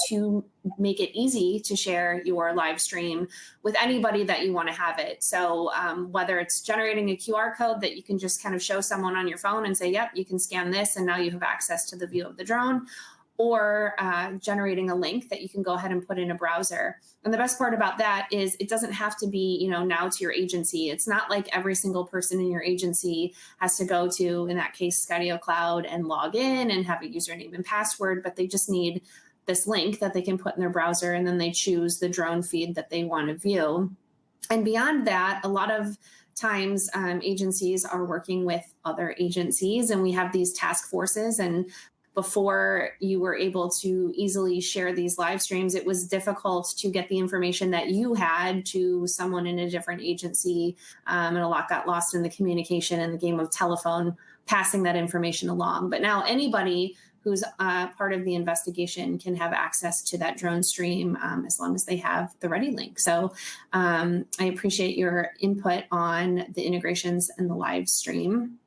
to make it easy to share your live stream with anybody that you want to have it. So whether it's generating a QR code that you can just kind of show someone on your phone and say, yep, you can scan this and now you have access to the view of the drone, or generating a link that you can go ahead and put in a browser. And the best part about that is it doesn't have to be, now to your agency. It's not like every single person in your agency has to go to, in that case, Skydio Cloud and log in and have a username and password, but they just need this link that they can put in their browser, and then they choose the drone feed that they want to view. And beyond that, a lot of times agencies are working with other agencies, and we have these task forces. And before you were able to easily share these live streams, it was difficult to get the information that you had to someone in a different agency. And a lot got lost in the communication and the game of telephone, passing that information along. But now anybody who's part of the investigation can have access to that drone stream as long as they have the ReadyLink. So I appreciate your input on the integrations and the live stream.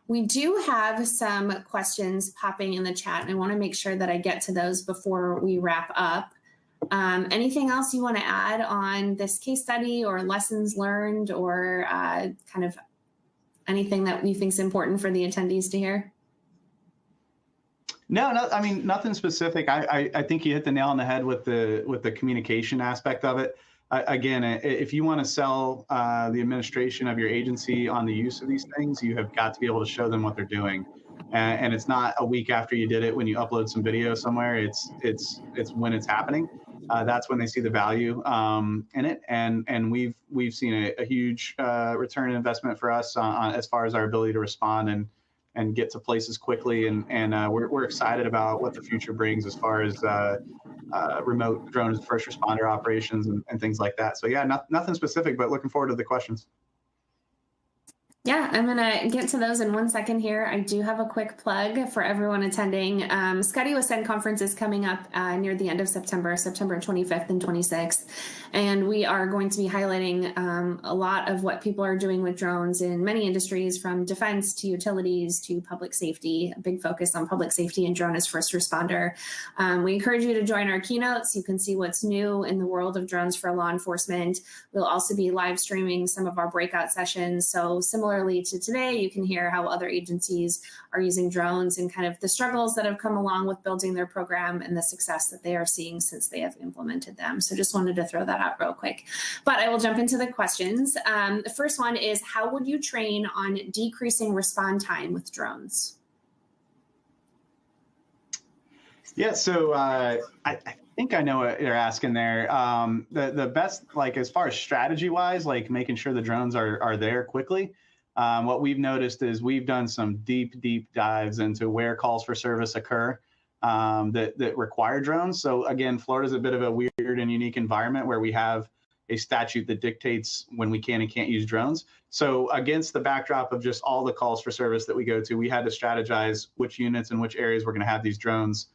We do have some questions popping in the chat, and I want to make sure that I get to those before we wrap up. Anything else you want to add on this case study or lessons learned, or kind of anything that you think is important for the attendees to hear? No, I mean, nothing specific. I think you hit the nail on the head with the communication aspect of it. Again, if you want to sell the administration of your agency on the use of these things, you have got to be able to show them what they're doing. And it's not a week after you did it when you upload some video somewhere. It's when it's happening. That's when they see the value in it. And we've seen a huge return on investment for us as far as our ability to respond and get to places quickly. And we're excited about what the future brings as far as remote drone first responder operations and things like that. So yeah, nothing specific, but looking forward to the questions. Yeah, I'm going to get to those in 1 second here. I do have a quick plug for everyone attending. Skydio Ascend conference is coming up near the end of September 25th and 26th. And we are going to be highlighting a lot of what people are doing with drones in many industries, from defense to utilities to public safety, a big focus on public safety and drone as first responder. We encourage you to join our keynotes. You can see what's new in the world of drones for law enforcement. We'll also be live streaming some of our breakout sessions. So similarly to today, you can hear how other agencies are using drones and kind of the struggles that have come along with building their program and the success that they are seeing since they have implemented them. So just wanted to throw that out real quick. But I will jump into the questions. The first one is, how would you train on decreasing respond time with drones? Yeah, so I think I know what you're asking there. The best, like as far as strategy wise, like making sure the drones are there quickly. What we've noticed is we've done some deep dives into where calls for service occur that require drones. So again, Florida's a bit of a weird and unique environment where we have a statute that dictates when we can and can't use drones. So against the backdrop of just all the calls for service that we go to, we had to strategize which units and which areas we're going to have these drones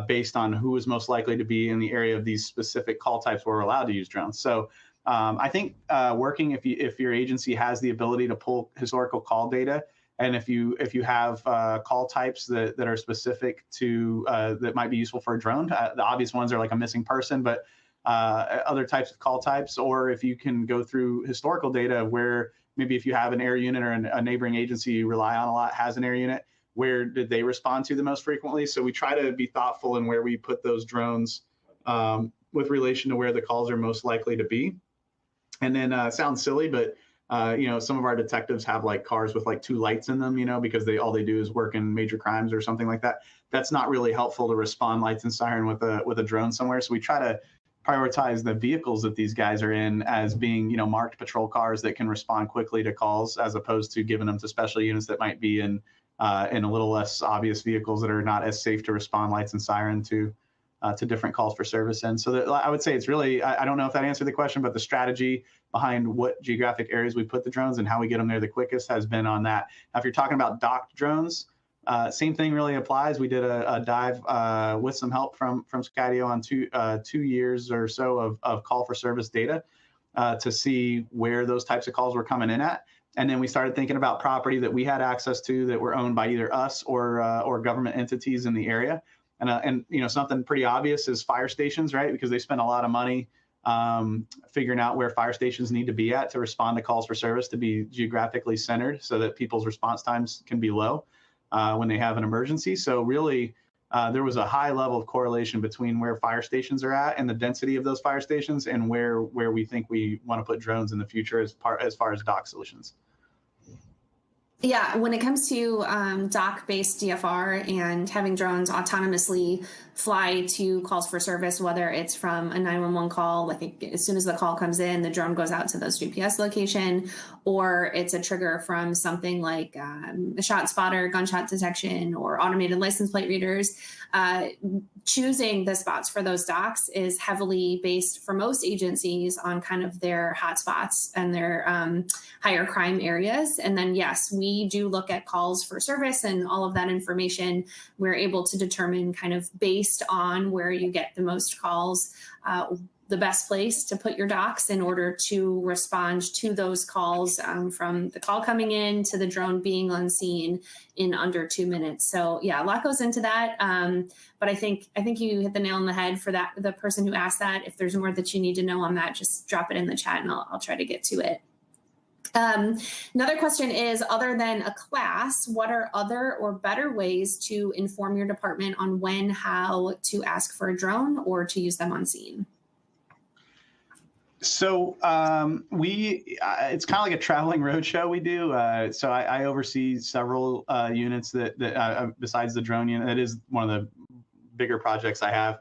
based on who is most likely to be in the area of these specific call types where we're allowed to use drones. So I think working if your agency has the ability to pull historical call data, and if you have call types that are specific to that might be useful for a drone, the obvious ones are like a missing person, but other types of call types, or if you can go through historical data where maybe if you have an air unit or a neighboring agency you rely on a lot has an air unit, where did they respond to the most frequently. So we try to be thoughtful in where we put those drones with relation to where the calls are most likely to be. And then it sounds silly, but some of our detectives have like cars with like 2 lights in them, because all they do is work in major crimes or something like that. That's not really helpful to respond lights and siren with a drone somewhere. So we try to prioritize the vehicles that these guys are in as being, marked patrol cars that can respond quickly to calls, as opposed to giving them to special units that might be in a little less obvious vehicles that are not as safe to respond lights and siren to different calls for service. And so I would say it's really, I don't know if that answered the question, but the strategy behind what geographic areas we put the drones and how we get them there the quickest has been on that. Now, if you're talking about docked drones, same thing really applies. We did a dive with some help from Skydio on 2 years or so of call for service data to see where those types of calls were coming in at. And then we started thinking about property that we had access to that were owned by either us or government entities in the area. And something pretty obvious is fire stations, right? Because they spend a lot of money figuring out where fire stations need to be at to respond to calls for service, to be geographically centered so that people's response times can be low when they have an emergency. So really, there was a high level of correlation between where fire stations are at and the density of those fire stations and where we think we want to put drones in the future as far as dock solutions. Yeah, when it comes to dock-based DFR and having drones autonomously fly to calls for service, whether it's from a 911 call, like as soon as the call comes in, the drone goes out to those GPS location, or it's a trigger from something like a shot spotter, gunshot detection, or automated license plate readers, choosing the spots for those docks is heavily based for most agencies on kind of their hotspots and their higher crime areas. And then, yes, we do look at calls for service and all of that information. We're able to determine kind of based on where you get the most calls, the best place to put your docks in order to respond to those calls from the call coming in to the drone being on scene in under 2 minutes. So yeah, a lot goes into that. But I think you hit the nail on the head for that. The person who asked that, if there's more that you need to know on that, just drop it in the chat and I'll try to get to it. Another question is, other than a class, what are other or better ways to inform your department on when, how to ask for a drone or to use them on scene? So it's kind of like a traveling roadshow we do. So I oversee several units that besides the drone unit. That is one of the bigger projects I have.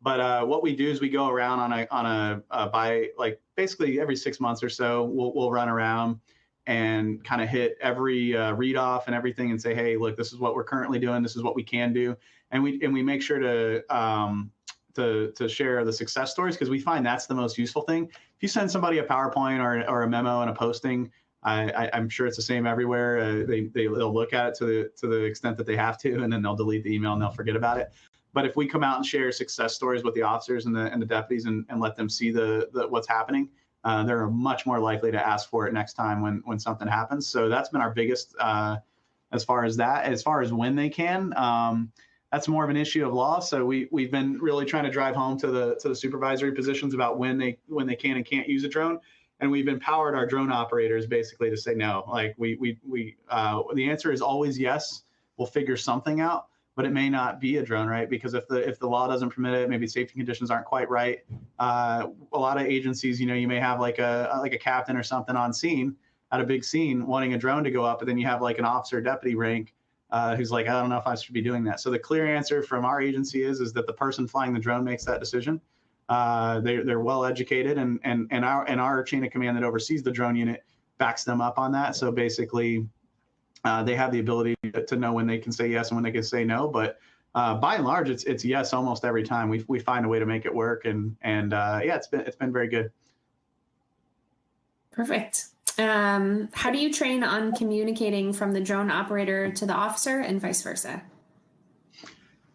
But what we do is we go around on a by like basically every 6 months or so. We'll run around and kind of hit every read off and everything and say, hey, look, this is what we're currently doing. This is what we can do, and we make sure to share the success stories, because we find that's the most useful thing. If you send somebody a PowerPoint or a memo and a posting, I'm sure it's the same everywhere. They'll look at it to the extent that they have to, and then they'll delete the email and they'll forget about it. But if we come out and share success stories with the officers and the deputies and let them see the what's happening, they're much more likely to ask for it next time when something happens. So that's been our biggest as far as that. As far as when they can, that's more of an issue of law. So we've been really trying to drive home to the supervisory positions about when they can and can't use a drone, and we've empowered our drone operators basically to say no. Like the answer is always yes. We'll figure something out, but it may not be a drone, right? Because if the law doesn't permit it, maybe safety conditions aren't quite right. A lot of agencies, you may have like a captain or something on scene at a big scene wanting a drone to go up, but then you have like an officer deputy rank who's like, I don't know if I should be doing that. So the clear answer from our agency is that the person flying the drone makes that decision. They're well educated, and our chain of command that oversees the drone unit backs them up on that. So basically, they have the ability to know when they can say yes and when they can say no. But by and large, it's yes almost every time. We find a way to make it work, and yeah, it's been very good. Perfect. How do you train on communicating from the drone operator to the officer and vice versa?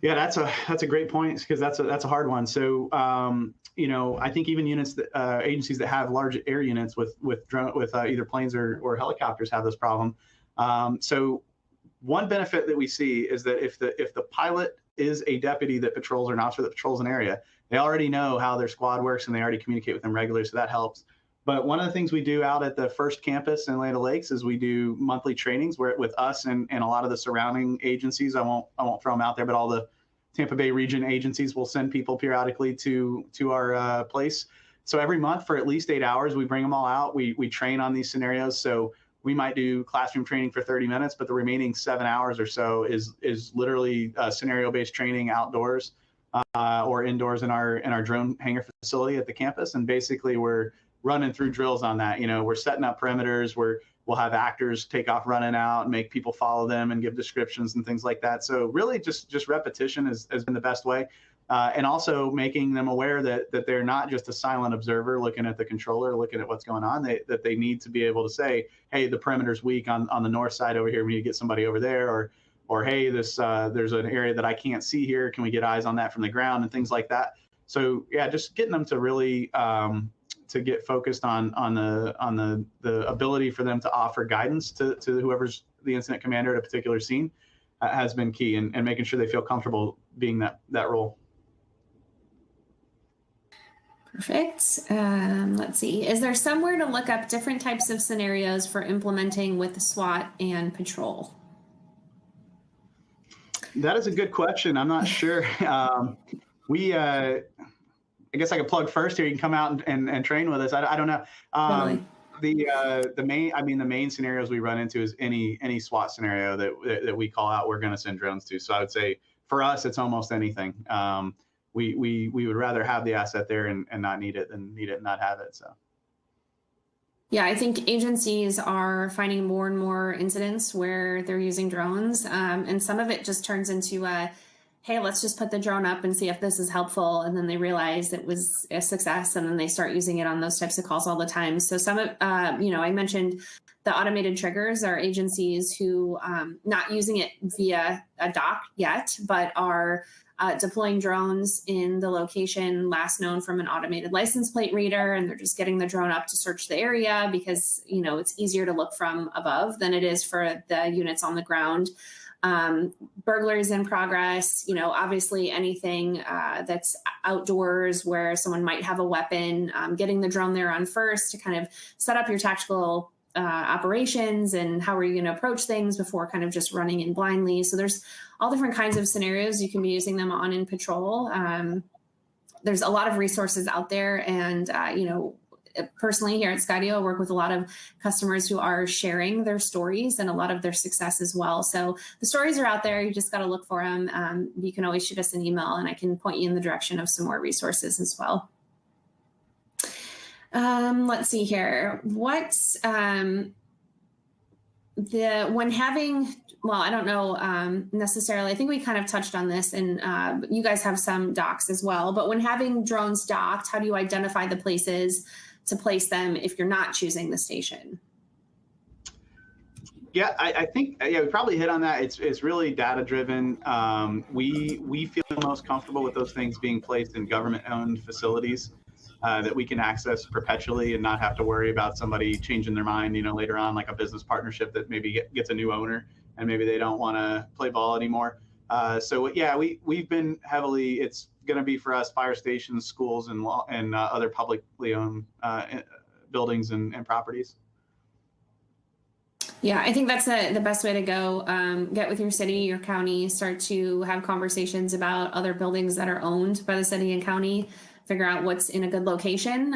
Yeah, that's a great point, because that's a hard one. So I think even units agencies that have large air units with either planes or helicopters have this problem. So one benefit that we see is that if the pilot is a deputy that patrols or an officer that patrols an area, they already know how their squad works and they already communicate with them regularly. So that helps. But one of the things we do out at the first campus in Land Lakes is we do monthly trainings where with us and a lot of the surrounding agencies. I won't throw them out there, but all the Tampa Bay region agencies will send people periodically to our place. So every month for at least 8 hours, we bring them all out. We train on these scenarios. So we might do classroom training for 30 minutes, but the remaining 7 hours or so is literally scenario-based training outdoors or indoors in our drone hangar facility at the campus. And basically, we're running through drills on that. We're setting up perimeters where we'll have actors take off running out, make people follow them and give descriptions and things like that. So really just repetition has been the best way. And also making them aware that they're not just a silent observer looking at the controller, looking at what's going on, that they need to be able to say, hey, the perimeter's weak on the north side over here. We need to get somebody over there, or hey, there's an area that I can't see here. Can we get eyes on that from the ground and things like that? So yeah, just getting them to really to get focused on the ability for them to offer guidance to whoever's the incident commander at a particular scene has been key, and making sure they feel comfortable being that role. Perfect. Let's see. Is there somewhere to look up different types of scenarios for implementing with SWAT and patrol? That is a good question. I'm not sure. I guess I could plug first here. You can come out and train with us. I don't know. Totally. The main scenarios we run into is any SWAT scenario that we call out, we're going to send drones to. So I would say for us, it's almost anything. We would rather have the asset there and not need it than need it and not have it. So. Yeah, I think agencies are finding more and more incidents where they're using drones, and some of it just turns into hey, let's just put the drone up and see if this is helpful. And then they realize it was a success, and then they start using it on those types of calls all the time. So some of, I mentioned the automated triggers are agencies who not using it via a dock yet, but are deploying drones in the location last known from an automated license plate reader, and they're just getting the drone up to search the area because, it's easier to look from above than it is for the units on the ground. Burglaries in progress, obviously anything that's outdoors where someone might have a weapon, getting the drone there on first to kind of set up your tactical operations and how are you going to approach things before kind of just running in blindly. So there's all different kinds of scenarios you can be using them on in patrol. There's a lot of resources out there, and personally here at Skydio, I work with a lot of customers who are sharing their stories and a lot of their success as well. So the stories are out there. You just got to look for them. You can always shoot us an email and I can point you in the direction of some more resources as well. Let's see here. What's when having, well, I don't know necessarily, I think we kind of touched on this, and you guys have some docks as well, but when having drones docked, how do you identify the places to place them if you're not choosing the station? Yeah, I think we probably hit on that. It's really data driven. We feel most comfortable with those things being placed in government-owned facilities that we can access perpetually and not have to worry about somebody changing their mind, later on, like a business partnership that maybe gets a new owner and maybe they don't want to play ball anymore. So yeah, we've been heavily. It's going to be for us fire stations, schools, and other publicly owned buildings and properties. Yeah, I think that's the best way to go. Get with your city, your county, start to have conversations about other buildings that are owned by the city and county, figure out what's in a good location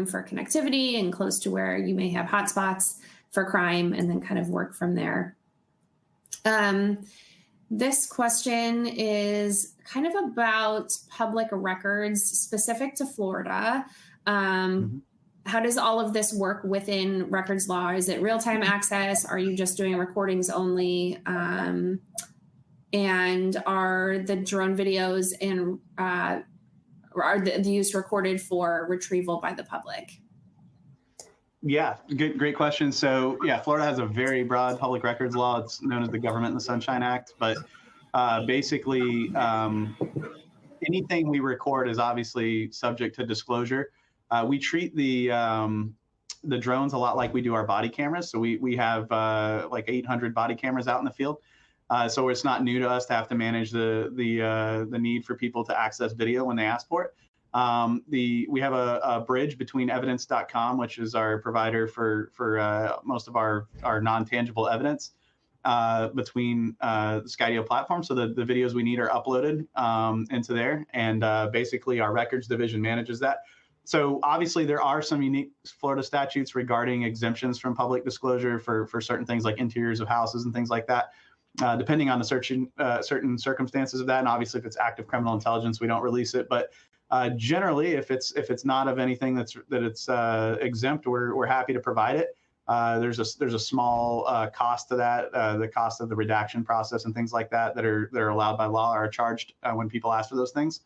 for connectivity and close to where you may have hotspots for crime, and then kind of work from there. This question is kind of about public records specific to Florida. How does all of this work within records law? Is it real-time access? Are you just doing recordings only? And are the drone videos and are the use recorded for retrieval by the public? Yeah, great question. So yeah, Florida has a very broad public records law. It's known as the Government and the Sunshine Act. But basically, anything we record is obviously subject to disclosure. We treat the drones a lot like we do our body cameras. So we have like 800 body cameras out in the field. So it's not new to us to have to manage the need for people to access video when they ask for it. We have a bridge between evidence.com, which is our provider for most of our non-tangible evidence, between the Skydio platform. So the videos we need are uploaded into there, and basically our records division manages that. So obviously there are some unique Florida statutes regarding exemptions from public disclosure for certain things like interiors of houses and things like that, depending on the certain circumstances of that. And obviously if it's active criminal intelligence, we don't release it. But generally, if it's not of anything that it's exempt, we're happy to provide it. There's a small cost to that. The cost of the redaction process and things like that are allowed by law are charged when people ask for those things.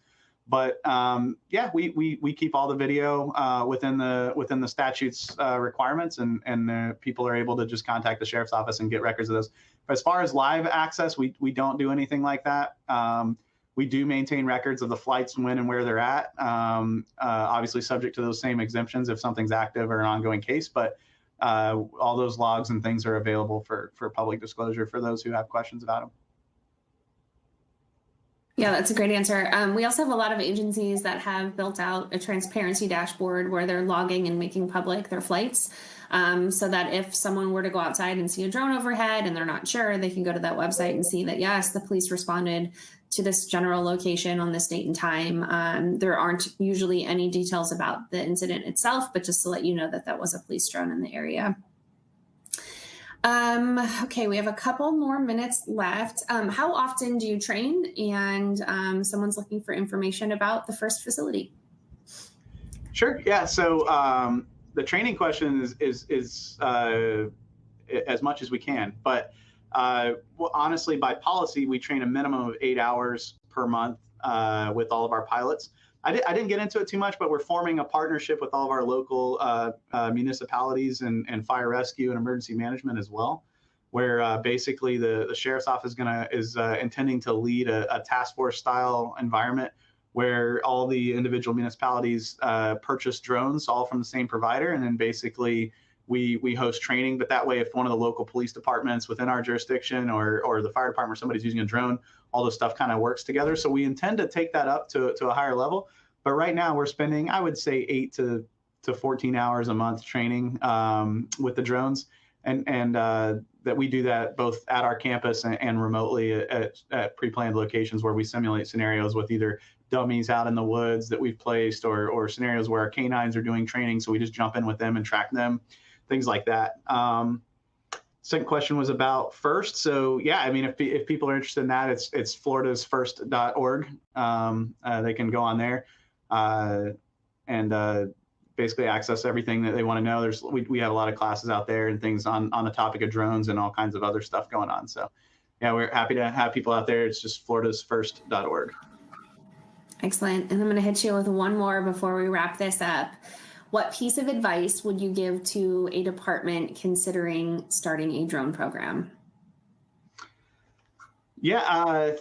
But yeah, we keep all the video within the statute's requirements, and people are able to just contact the sheriff's office and get records of those. But as far as live access, we don't do anything like that. We do maintain records of the flights, when and where they're at, obviously subject to those same exemptions if something's active or an ongoing case. But all those logs and things are available for public disclosure for those who have questions about them. Yeah, that's a great answer. We also have a lot of agencies that have built out a transparency dashboard where they're logging and making public their flights, so that if someone were to go outside and see a drone overhead and they're not sure, they can go to that website and see that, yes, the police responded to this general location on this date and time. There aren't usually any details about the incident itself, but just to let you know that that was a police drone in the area. Okay, we have a couple more minutes left. How often do you train? And someone's looking for information about the first facility. Sure. Yeah. So the training question is as much as we can, but well, honestly, by policy, we train a minimum of 8 hours per month with all of our pilots. I didn't get into it too much, but we're forming a partnership with all of our local municipalities and fire rescue and emergency management as well, where basically the sheriff's office is intending to lead a task force style environment where all the individual municipalities purchase drones all from the same provider, and then basically we host training. But that way, if one of the local police departments within our jurisdiction or the fire department, somebody's using a drone, all this stuff kind of works together. So we intend to take that up to a higher level. But right now we're spending, I would say, 8 to 14 hours a month training with the drones, and that we do that both at our campus and remotely at pre-planned locations where we simulate scenarios with either dummies out in the woods that we've placed or scenarios where our canines are doing training. So we just jump in with them and track them, things like that. Second question was about FIRST. So yeah, I mean, if people are interested in that, it's floridasfirst.org. They can go on there and basically access everything that they want to know. We have a lot of classes out there and things on the topic of drones and all kinds of other stuff going on. So yeah, we're happy to have people out there. It's just floridasfirst.org. Excellent. And I'm going to hit you with one more before we wrap this up. What piece of advice would you give to a department considering starting a drone program? Yeah,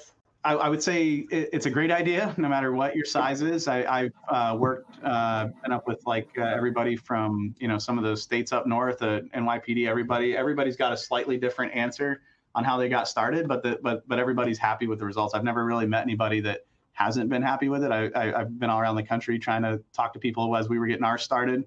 I would say it's a great idea, no matter what your size is. I've worked, been up with like everybody from, some of those states up north, NYPD, everybody's got a slightly different answer on how they got started, but everybody's happy with the results. I've never really met anybody that hasn't been happy with it. I've been all around the country trying to talk to people as we were getting ours started.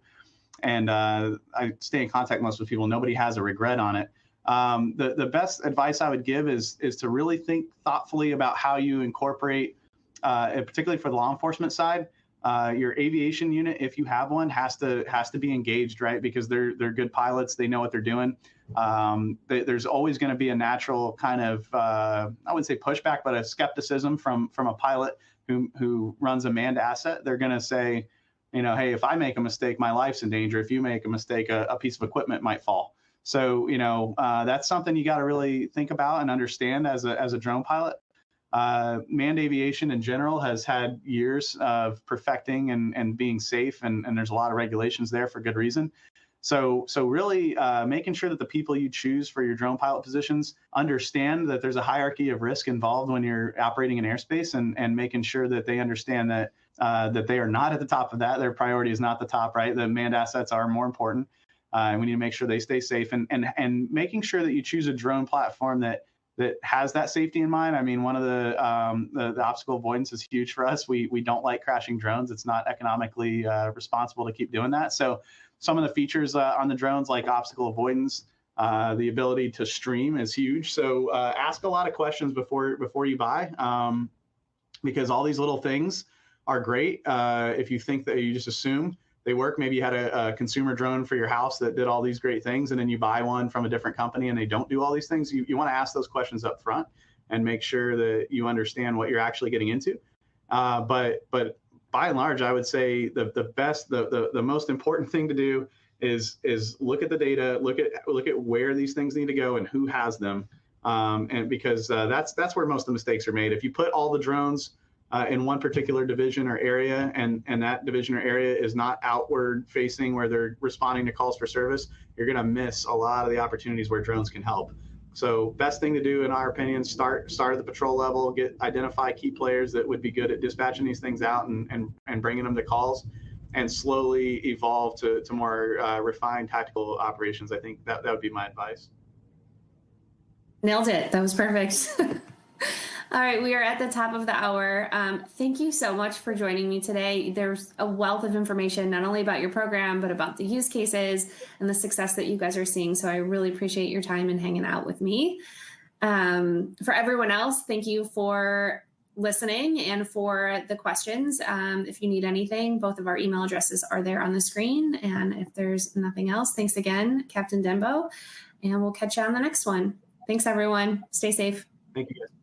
And I stay in contact most with people. Nobody has a regret on it. The best advice I would give is to really think thoughtfully about how you incorporate, particularly for the law enforcement side, your aviation unit, if you have one, has to be engaged, right? Because they're good pilots. They know what they're doing. There's always going to be a natural kind of, I wouldn't say pushback, but a skepticism from a pilot who runs a manned asset. They're going to say, hey, if I make a mistake, my life's in danger. If you make a mistake, a piece of equipment might fall. So, that's something you got to really think about and understand as a drone pilot. Manned aviation in general has had years of perfecting and being safe, and there's a lot of regulations there for good reason. So really making sure that the people you choose for your drone pilot positions understand that there's a hierarchy of risk involved when you're operating in airspace, and making sure that they understand that they are not at the top of that. Their priority is not the top, right? The manned assets are more important. And we need to make sure they stay safe, and making sure that you choose a drone platform that that has that safety in mind. I mean, one of the obstacle avoidance is huge for us. We don't like crashing drones. It's not economically responsible to keep doing that. So some of the features on the drones, like obstacle avoidance, the ability to stream is huge. So ask a lot of questions before you buy, because all these little things are great. If you think that you just assume they work, maybe you had a consumer drone for your house that did all these great things, and then you buy one from a different company and they don't do all these things. You want to ask those questions up front and make sure that you understand what you're actually getting into. But by and large, I would say the most important thing to do is look at the data, look at where these things need to go and who has them, and because that's where most of the mistakes are made. If you put all the drones in one particular division or area, and that division or area is not outward facing where they're responding to calls for service, you're going to miss a lot of the opportunities where drones can help. So best thing to do, in our opinion, start at the patrol level, identify key players that would be good at dispatching these things out and bringing them to calls, and slowly evolve to more refined tactical operations. I think that would be my advice. Nailed it. That was perfect. All right, we are at the top of the hour. Thank you so much for joining me today. There's a wealth of information, not only about your program, but about the use cases and the success that you guys are seeing. So I really appreciate your time and hanging out with me. For everyone else, thank you for listening and for the questions. If you need anything, both of our email addresses are there on the screen. And if there's nothing else, thanks again, Captain Dembo, and we'll catch you on the next one. Thanks, everyone. Stay safe. Thank you, guys.